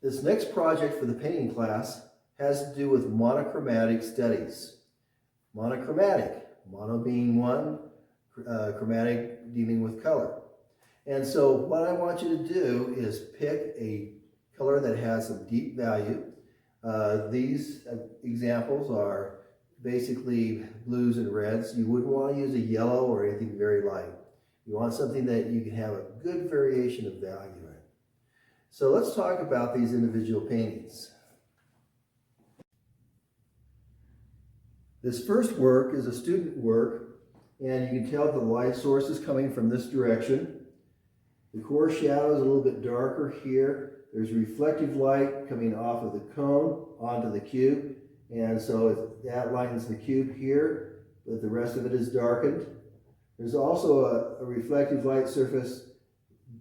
This next project for the painting class has to do with monochromatic studies. Monochromatic, mono being one, chromatic dealing with color. And so what I want you to do is pick a color that has a deep value. These examples are basically blues and reds. You wouldn't want to use a yellow or anything very light. You want something that you can have a good variation of value in. So let's talk about these individual paintings. This first work is a student work, and you can tell the light source is coming from this direction. The core shadow is a little bit darker here. There's reflective light coming off of the cone onto the cube, and so that lightens the cube here, but the rest of it is darkened. There's also a reflective light surface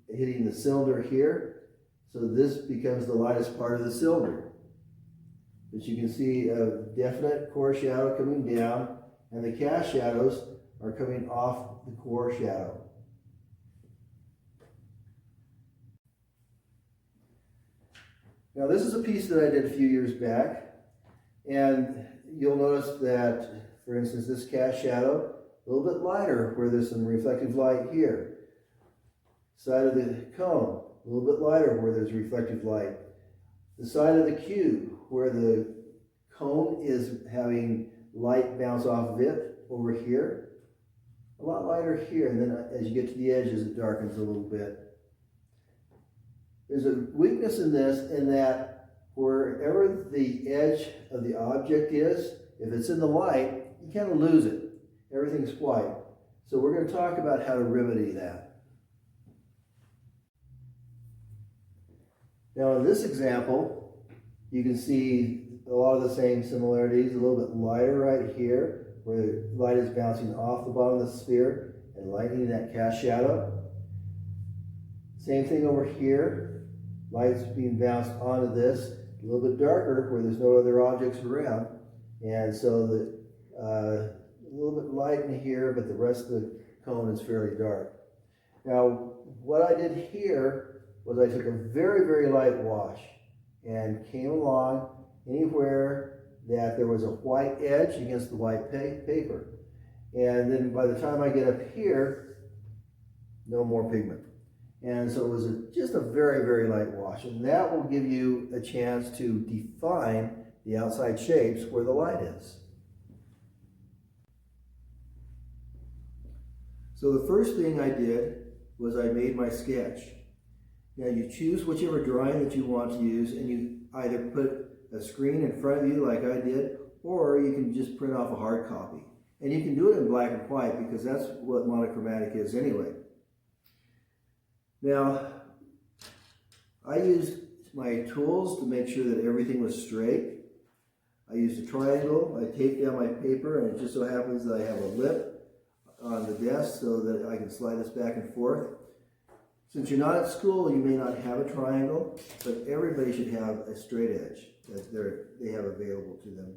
hitting the cylinder here, so this becomes the lightest part of the cylinder. But you can see a definite core shadow coming down, and the cast shadows are coming off the core shadow. Now this is a piece that I did a few years back, and you'll notice that, for instance, this cast shadow, a little bit lighter where there's some reflective light here. Side of the cone, a little bit lighter where there's reflective light. The side of the cube where the cone is having light bounce off of it over here, a lot lighter here, and then as you get to the edges it darkens a little bit. There's a weakness in this in that wherever the edge of the object is, if it's in the light, you kind of lose it. Everything's white. So we're going to talk about how to remedy that. Now in this example, you can see a lot of the same similarities, a little bit lighter right here, where the light is bouncing off the bottom of the sphere and lightening that cast shadow. Same thing over here, light's being bounced onto this, a little bit darker where there's no other objects around, and so a little bit light in here, but the rest of the cone is fairly dark. Now what I did here was I took a very, very light wash and came along anywhere that there was a white edge against the white paper. And then by the time I get up here, no more pigment. And so it was just a very, very light wash. And that will give you a chance to define the outside shapes where the light is. So the first thing I did was I made my sketch. Now you choose whichever drawing that you want to use, and you either put a screen in front of you like I did, or you can just print off a hard copy. And you can do it in black and white because that's what monochromatic is anyway. Now, I used my tools to make sure that everything was straight. I used a triangle, I taped down my paper, and it just so happens that I have a lip on the desk so that I can slide this back and forth. Since you're not at school, you may not have a triangle, but everybody should have a straight edge that they have available to them.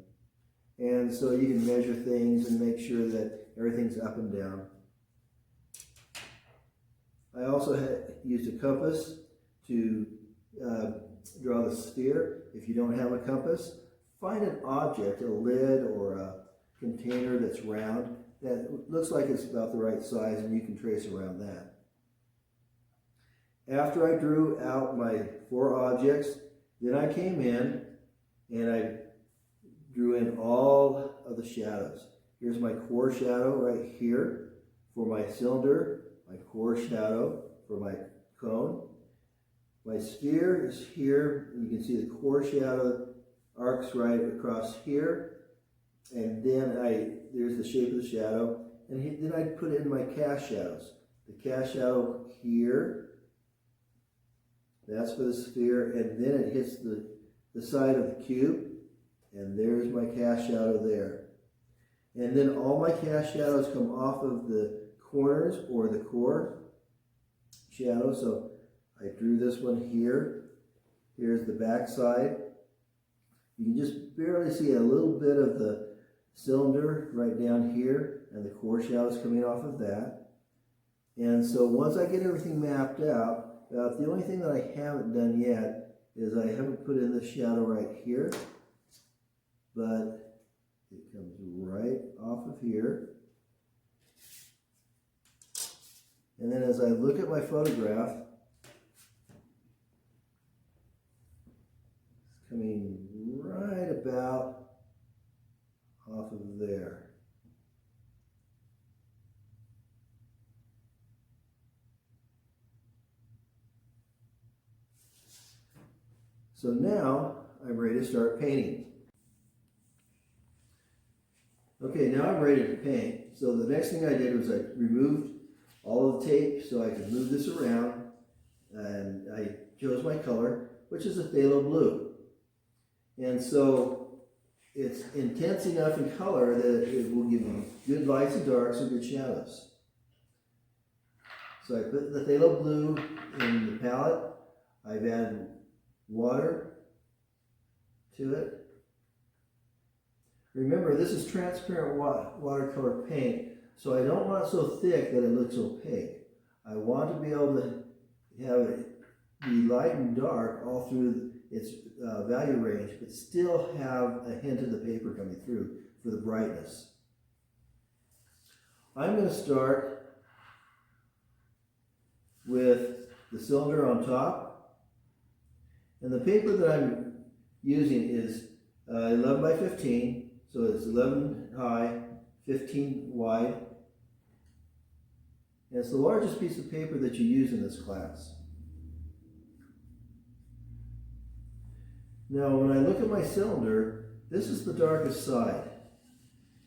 And so you can measure things and make sure that everything's up and down. I also used a compass to draw the sphere. If you don't have a compass, find an object, a lid or a container that's round that looks like it's about the right size, and you can trace around that. After I drew out my 4 objects, then I came in and I drew in all of the shadows. Here's my core shadow right here for my cylinder, my core shadow for my cone. My sphere is here. You can see the core shadow arcs right across here. And then there's the shape of the shadow. And then I put in my cast shadows. The cast shadow here, that's for the sphere, and then it hits the side of the cube, and there's my cast shadow there. And then all my cast shadows come off of the corners or the core shadow. So I drew this one here. Here's the back side. You can just barely see a little bit of the cylinder right down here, and the core shadows coming off of that. And so once I get everything mapped out, the only thing that I haven't done yet is I haven't put in the shadow right here, but it comes right off of here. And then as I look at my photograph, it's coming right about off of there. So now I'm ready to start painting. Okay, now I'm ready to paint. So the next thing I did was I removed all of the tape so I could move this around, and I chose my color, which is a phthalo blue. And so it's intense enough in color that it will give you good lights and darks and good shadows. So I put the phthalo blue in the palette. I've added water to it. Remember, this is transparent watercolor paint, so I don't want it so thick that it looks opaque. I want to be able to have it be light and dark all through its value range, but still have a hint of the paper coming through for the brightness. I'm going to start with the cylinder on top, and the paper that I'm using is 11 by 15. So it's 11 high, 15 wide. And it's the largest piece of paper that you use in this class. Now when I look at my cylinder, this is the darkest side.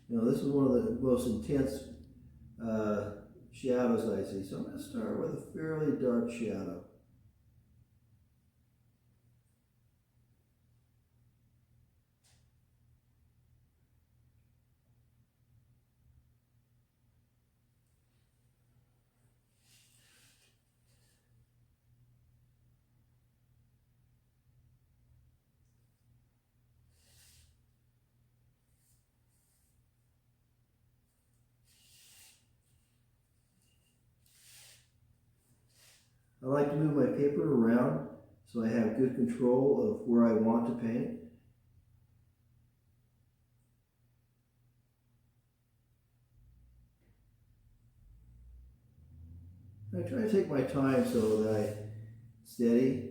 You know, this is one of the most intense shadows I see. So I'm going to start with a fairly dark shadow. I like to move my paper around so I have good control of where I want to paint. I try to take my time so that I steady.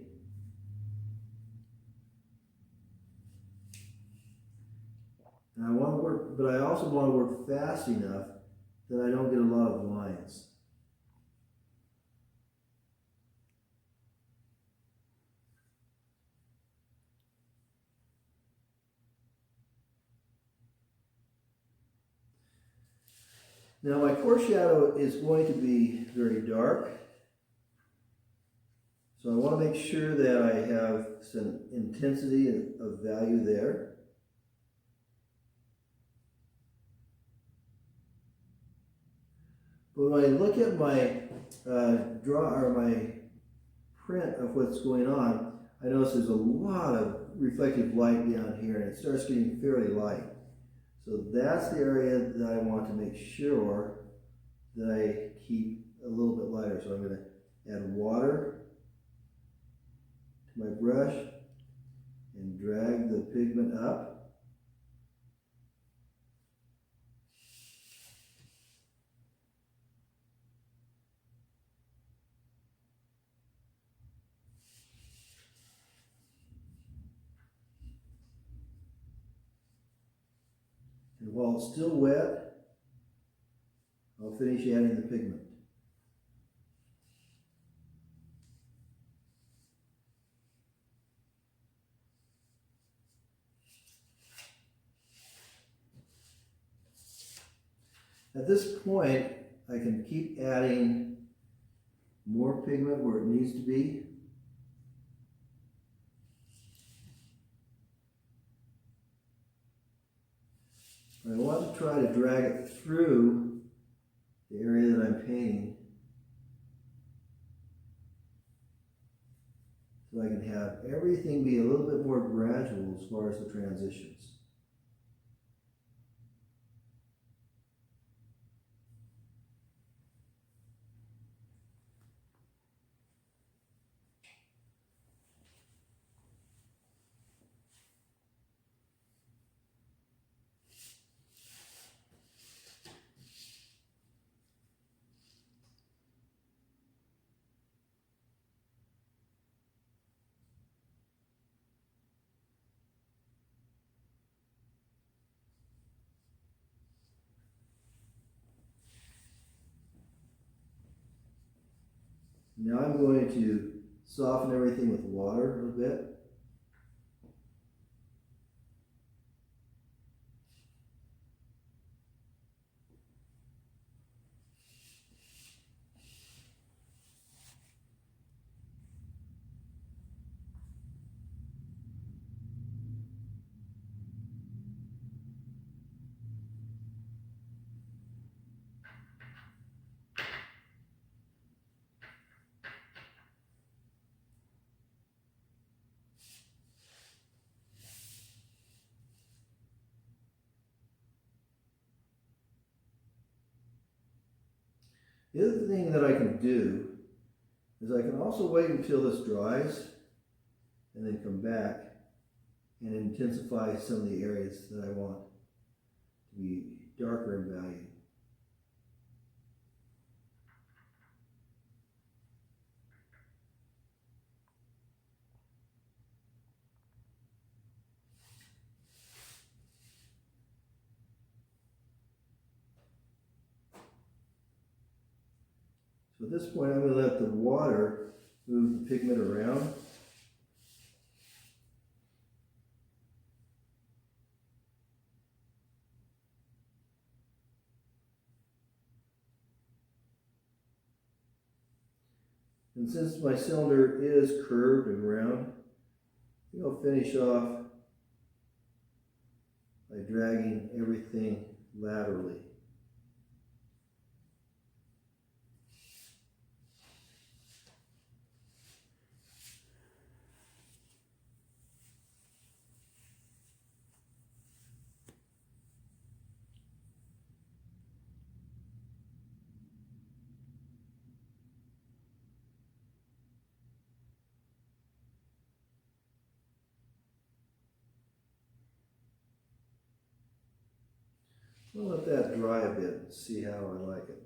And I want to work, but I also want to work fast enough that I don't get a lot of lines. Now my core shadow is going to be very dark, so I want to make sure that I have some intensity of value there. But when I look at my my print of what's going on, I notice there's a lot of reflective light down here, and it starts getting fairly light. So that's the area that I want to make sure that I keep a little bit lighter. So I'm going to add water to my brush and drag the pigment up. And while it's still wet, I'll finish adding the pigment. At this point, I can keep adding more pigment where it needs to be. I want to try to drag it through the area that I'm painting so I can have everything be a little bit more gradual as far as the transitions. Now I'm going to soften everything with water a little bit. The other thing that I can do is I can also wait until this dries and then come back and intensify some of the areas that I want to be darker in value. So at this point I'm going to let the water move the pigment around. And since my cylinder is curved and round, I think I'll finish off by dragging everything laterally. I'll let that dry a bit and see how I like it.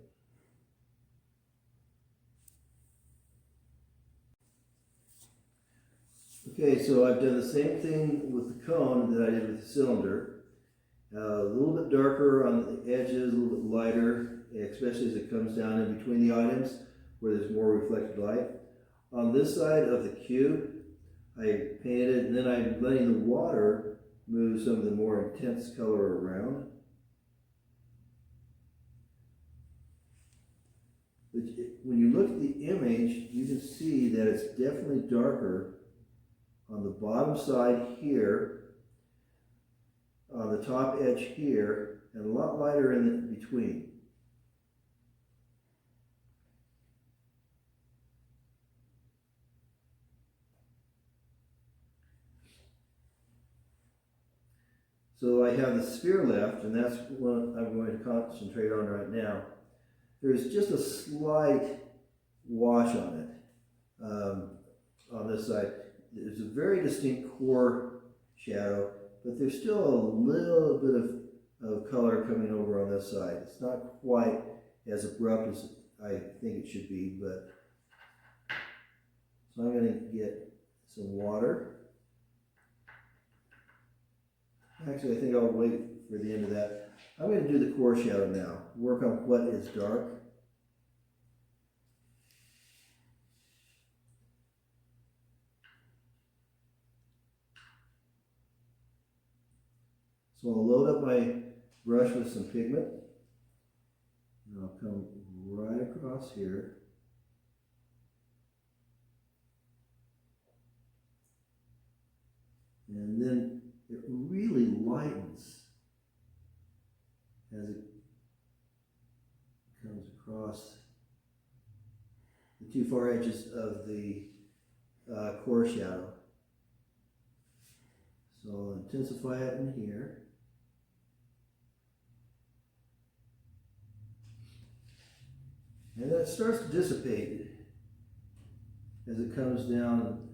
Okay, so I've done the same thing with the cone that I did with the cylinder. A little bit darker on the edges, a little bit lighter, especially as it comes down in between the items where there's more reflected light. On this side of the cube, I painted it and then I'm letting the water move some of the more intense color around. But when you look at the image, you can see that it's definitely darker on the bottom side here, on the top edge here, and a lot lighter in between. So I have the sphere left, and that's what I'm going to concentrate on right now. There's just a slight wash on it, on this side. There's a very distinct core shadow, but there's still a little bit of color coming over on this side. It's not quite as abrupt as I think it should be, but so I'm going to get some water. Actually, I think I'll wait for the end of that. I'm going to do the core shadow now, work on what is dark. So I'll load up my brush with some pigment, and I'll come right across here. And then it really lightens as it comes across the two far edges of the core shadow. So I'll intensify it in here. And then it starts to dissipate as it comes down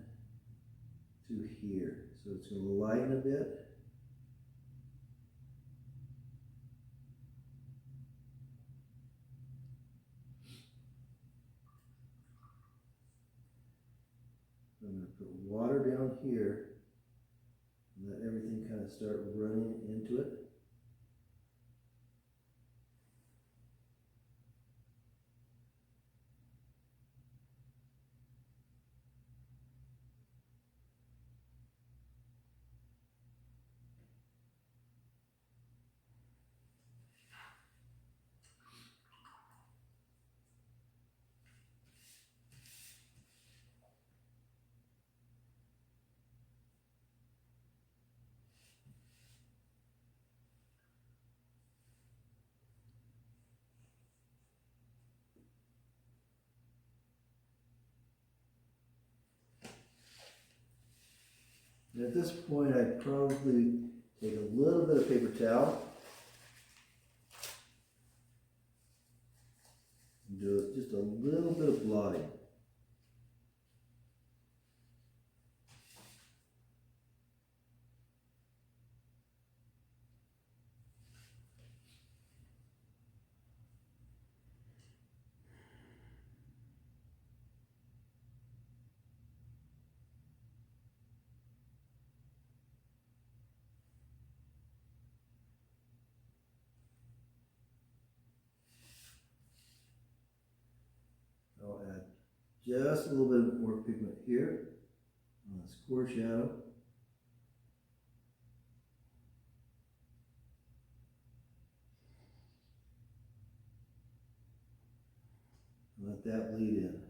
to here. So it's going to lighten a bit. I'm going to put water down here and let everything kind of start running into it. And at this point, I'd probably take a little bit of paper towel and do just a little bit of blotting. I'll add just a little bit more pigment here on the score shadow. Let that bleed in.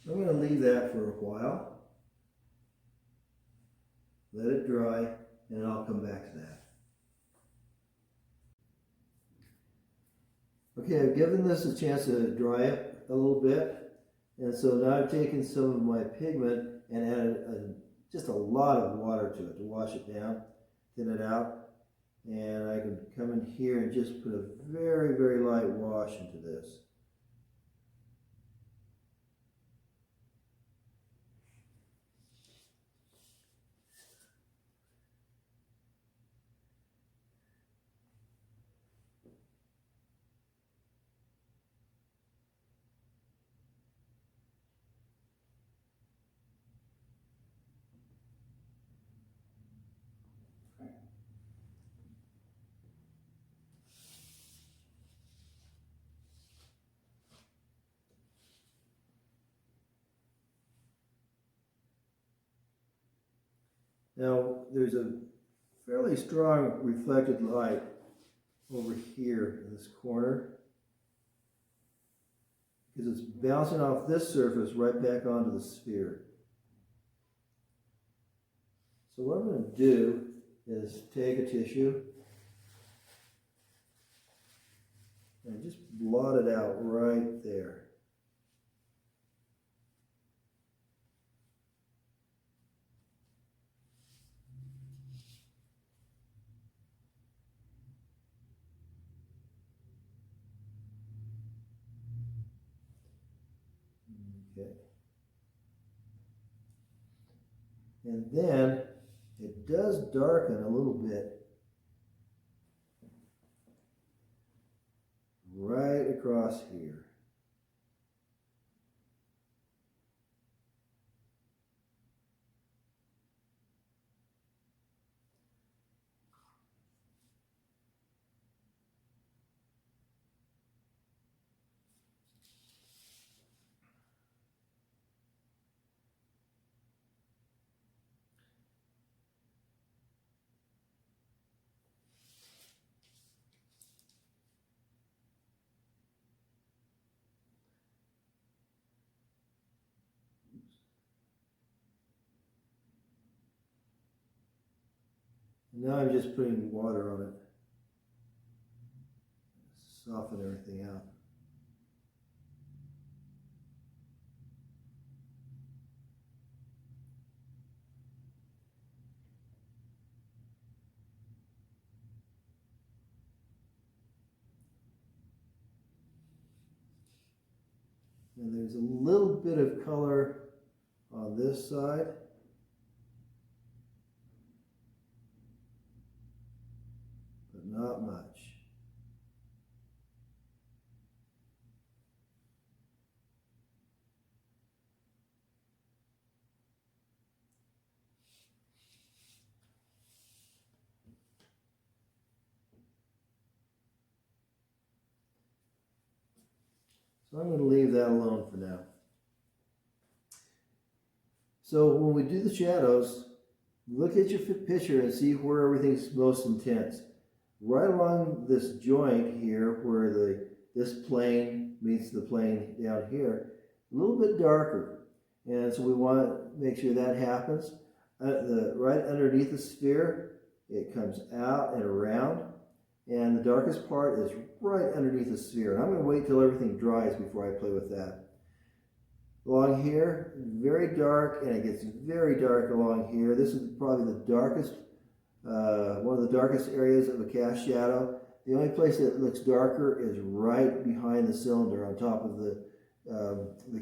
I'm going to leave that for a while. Let it dry, and I'll come back to that. Okay, I've given this a chance to dry up a little bit, and so now I've taken some of my pigment and added just a lot of water to it to wash it down, thin it out, and I can come in here and just put a very, very light wash into this. Now, there's a fairly strong reflected light over here in this corner because it's bouncing off this surface right back onto the sphere. So what I'm going to do is take a tissue and just blot it out right there. Okay. And then it does darken a little bit right across here. Now I'm just putting water on it, soften everything out. And there's a little bit of color on this side. But not much. So I'm going to leave that alone for now. So when we do the shadows, look at your picture and see where everything's most intense. Right along this joint here where this plane meets the plane down here, a little bit darker. And so we want to make sure that happens. Right underneath the sphere, it comes out and around. And the darkest part is right underneath the sphere. And I'm going to wait till everything dries before I play with that. Along here, very dark, and it gets very dark along here. This is probably the darkest, one of the darkest areas of a cast shadow. The only place that looks darker is right behind the cylinder on top of the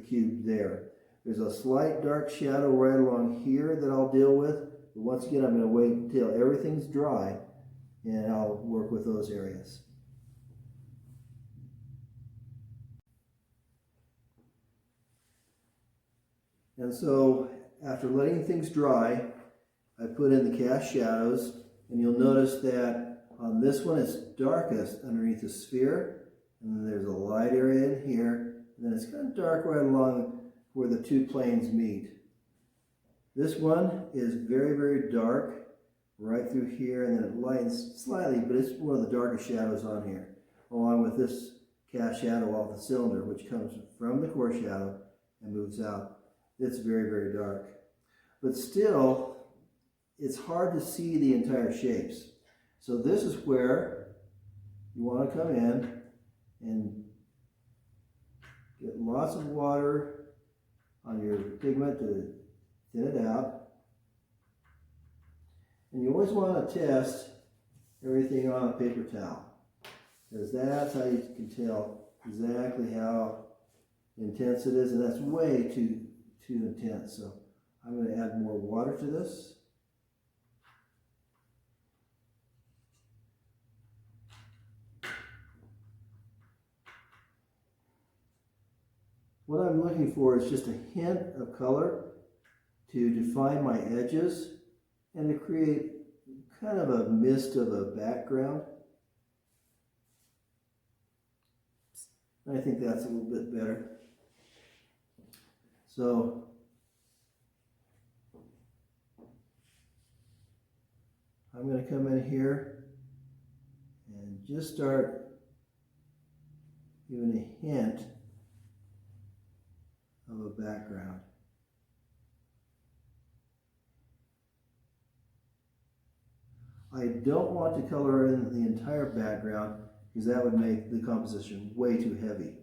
cube there. There's a slight dark shadow right along here that I'll deal with. But once again, I'm going to wait until everything's dry and I'll work with those areas. And so after letting things dry, I put in the cast shadows, and you'll notice that on this one it's darkest underneath the sphere, and then there's a light area in here, and then it's kind of dark right along where the two planes meet. This one is very, very dark right through here, and then it lightens slightly, but it's one of the darkest shadows on here, along with this cast shadow off the cylinder, which comes from the core shadow and moves out. It's very, very dark. But still, it's hard to see the entire shapes. So this is where you want to come in and get lots of water on your pigment to thin it out. And you always want to test everything on a paper towel, because that's how you can tell exactly how intense it is, and that's way too intense. So I'm going to add more water to this. What I'm looking for is just a hint of color to define my edges and to create kind of a mist of a background. I think that's a little bit better. So I'm going to come in here and just start giving a hint of a background. I don't want to color in the entire background because that would make the composition way too heavy.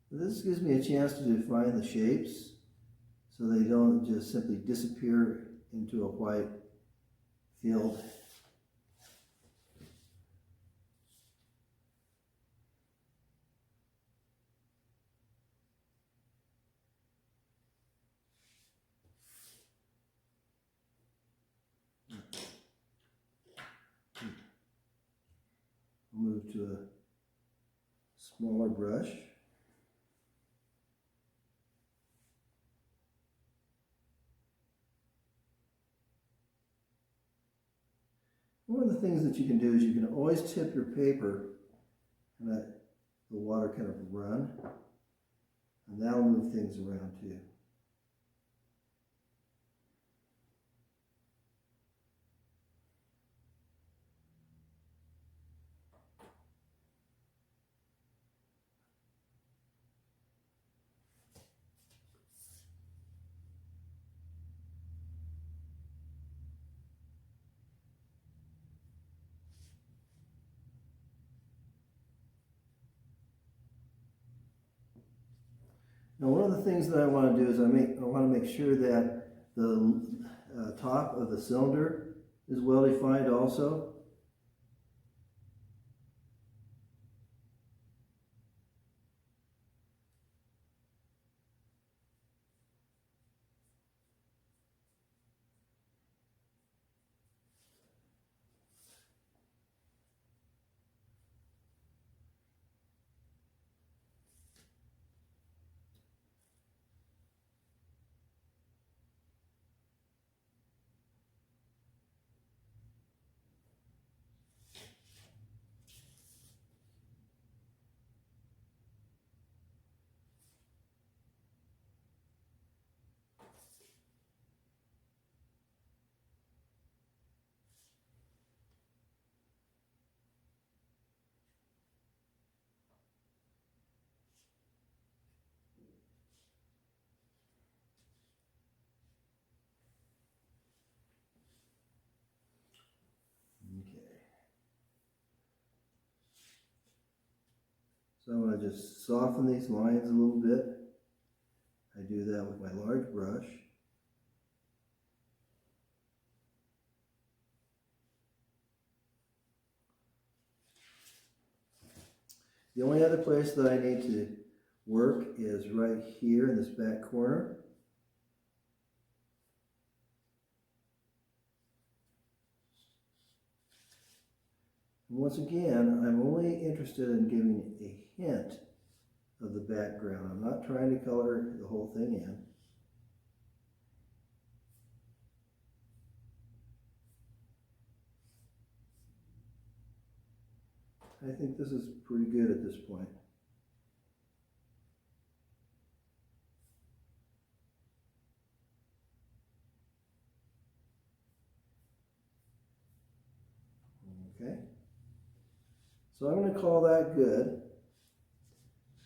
This gives me a chance to define the shapes so they don't just simply disappear into a white field. I'll move to a smaller brush. One of the things that you can do is you can always tip your paper and let the water kind of run, and that'll move things around too. Now, one of the things that I want to do is I want to make sure that the top of the cylinder is well defined also. So I'm going to just soften these lines a little bit. I do that with my large brush. The only other place that I need to work is right here in this back corner. And once again, I'm only interested in giving a hint of the background. I'm not trying to color the whole thing in. I think this is pretty good at this point. Okay. So I'm going to call that good.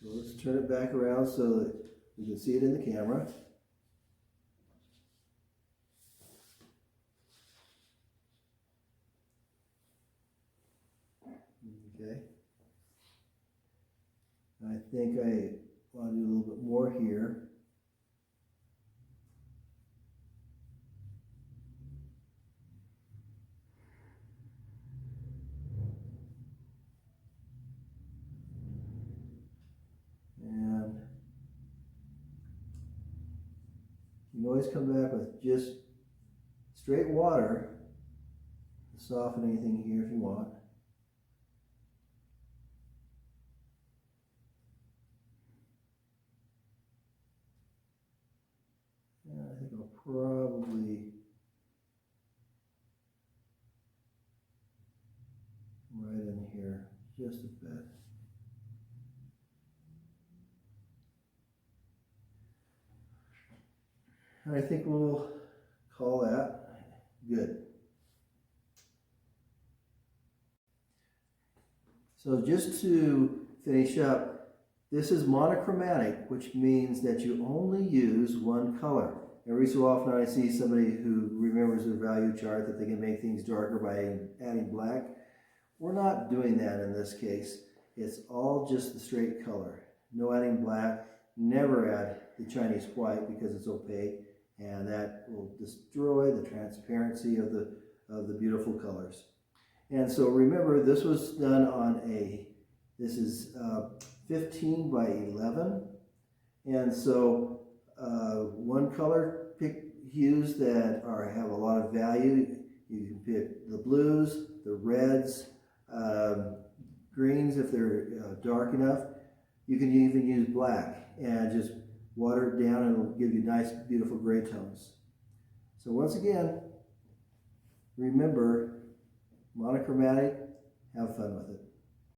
So let's turn it back around so that you can see it in the camera. Okay. I think I want to do a little bit more here. And you can always come back with just straight water to soften anything here if you want. And I think I'll probably right in here just a bit. And I think we'll call that good. So just to finish up, this is monochromatic, which means that you only use one color. Every so often I see somebody who remembers their value chart that they can make things darker by adding black. We're not doing that in this case. It's all just the straight color. No adding black. Never add the Chinese white because it's opaque, and that will destroy the transparency of the beautiful colors. And so remember, this was done on this is 15 by 11. And so one color, pick hues that have a lot of value. You can pick the blues, the reds, greens if they're dark enough. You can even use black and just water it down and it'll give you nice, beautiful gray tones. So once again, remember, monochromatic, have fun with it.